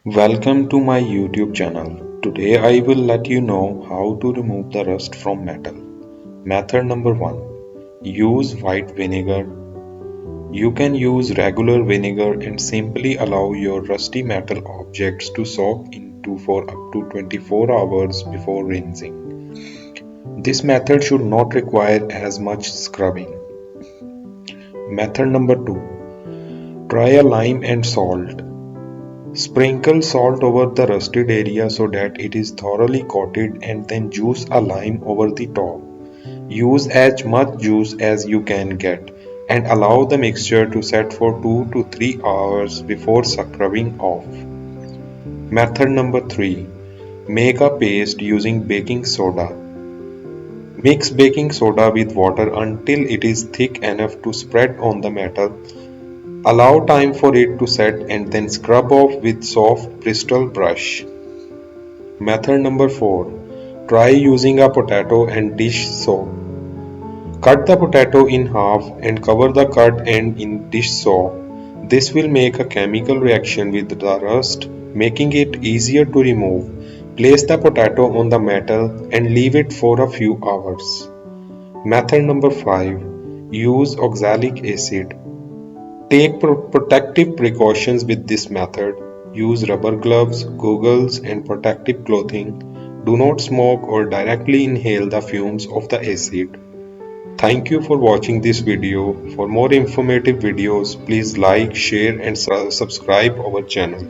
Welcome to my YouTube channel. Today I will let you know how to remove the rust from metal. Method number 1. Use white vinegar. You can use regular vinegar and simply allow your rusty metal objects to soak into for up to 24 hours before rinsing. This method should not require as much scrubbing. Method number 2. Try a lime and salt. Sprinkle salt over the rusted area so that it is thoroughly coated and then juice a lime over the top. Use as much juice as you can get and allow the mixture to set for 2 to 3 hours before scrubbing off. Method number 3. Make a paste using baking soda. Mix baking soda with water until it is thick enough to spread on the metal. Allow time for it to set and then scrub off with soft bristle brush. Method number 4. Try using a potato and dish soap. Cut the potato in half and cover the cut end in dish soap. This will make a chemical reaction with the rust, making it easier to remove. Place the potato on the metal and leave it for a few hours. Method number 5. Use oxalic acid. Take protective precautions with this method. Use rubber gloves, goggles, and protective clothing. Do not smoke or directly inhale the fumes of the acid. Thank you for watching this video. For more informative videos, please like, share, and subscribe our channel.